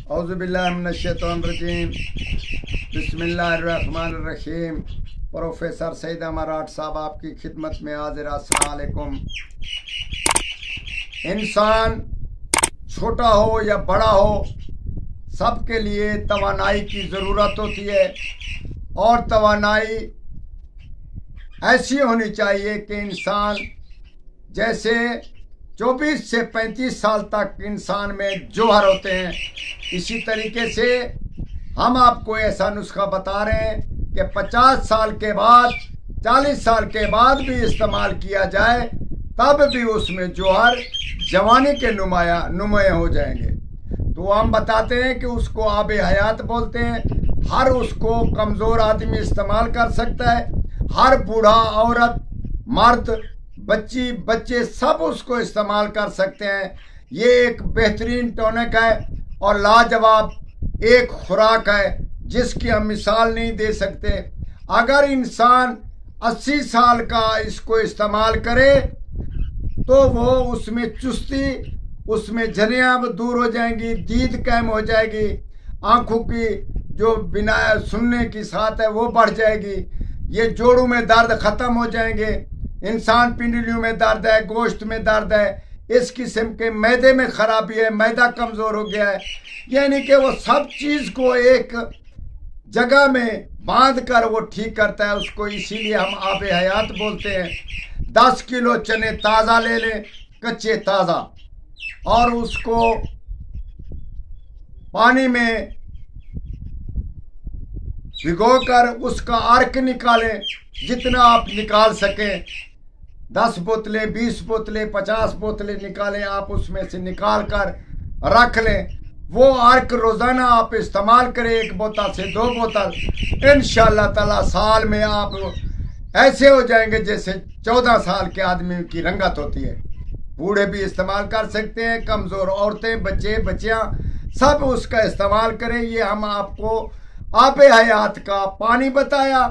औज़ुबिल्लाहिमिनश्शैतानिर्रजीम बिस्मिल्लाहिर्रहमानिर्रहीम। प्रोफेसर सईद मराठ साहब आपकी खिदमत में हाजिर। अस्सलाम वालेकुम। इंसान छोटा हो या बड़ा हो, सबके लिए तवानाई की ज़रूरत होती है और तवानाई ऐसी होनी चाहिए कि इंसान जैसे 24 से 35 साल तक इंसान में जोहर होते हैं, इसी तरीके से हम आपको ऐसा नुस्खा बता रहे हैं कि 50 साल के बाद 40 साल के बाद भी इस्तेमाल किया जाए तब भी उसमें जोहर जवानी के नुमाया हो जाएंगे। तो हम बताते हैं कि उसको आब हयात बोलते हैं। हर उसको कमज़ोर आदमी इस्तेमाल कर सकता है, हर बूढ़ा, औरत, मर्द, बच्ची, बच्चे सब उसको इस्तेमाल कर सकते हैं। ये एक बेहतरीन टॉनिक है और लाजवाब एक खुराक है जिसकी हम मिसाल नहीं दे सकते। अगर इंसान 80 साल का इसको इस्तेमाल करे तो वो उसमें चुस्ती, उसमें झरियाँ दूर हो जाएंगी, दीद कैम हो जाएगी, आंखों की जो बिना सुनने की साथ है वो बढ़ जाएगी, ये जोड़ों में दर्द ख़त्म हो जाएंगे, इंसान पिंडलियों में दर्द है, गोश्त में दर्द है, इस किस्म के मैदे में खराबी है, मैदा कमज़ोर हो गया है, यानी कि वो सब चीज़ को एक जगह में बांध कर वो ठीक करता है उसको। इसीलिए हम आब हयात बोलते हैं। 10 किलो चने ताज़ा ले लें, कच्चे ताज़ा, और उसको पानी में भिगोकर उसका अर्क निकालें, जितना आप निकाल सकें। 10 बोतलें, 20 बोतलें, 50 बोतलें निकालें, आप उसमें से निकाल कर रख लें। वो अर्क रोज़ाना आप इस्तेमाल करें, 1 बोतल से 2 बोतल। इंशाअल्लाह ताला साल में आप ऐसे हो जाएंगे जैसे 14 साल के आदमी की रंगत होती है। बूढ़े भी इस्तेमाल कर सकते हैं, कमज़ोर औरतें, बच्चे, बच्चियाँ सब उसका इस्तेमाल करें। ये हम आपको आब हयात का पानी बताया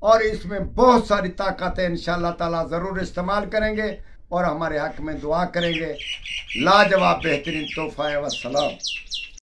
और इसमें बहुत सारी ताकत है। इंशाअल्लाह ताला ज़रूर इस्तेमाल करेंगे और हमारे हक़ में दुआ करेंगे। लाजवाब बेहतरीन तोहफ़ा है। वस्सलाम।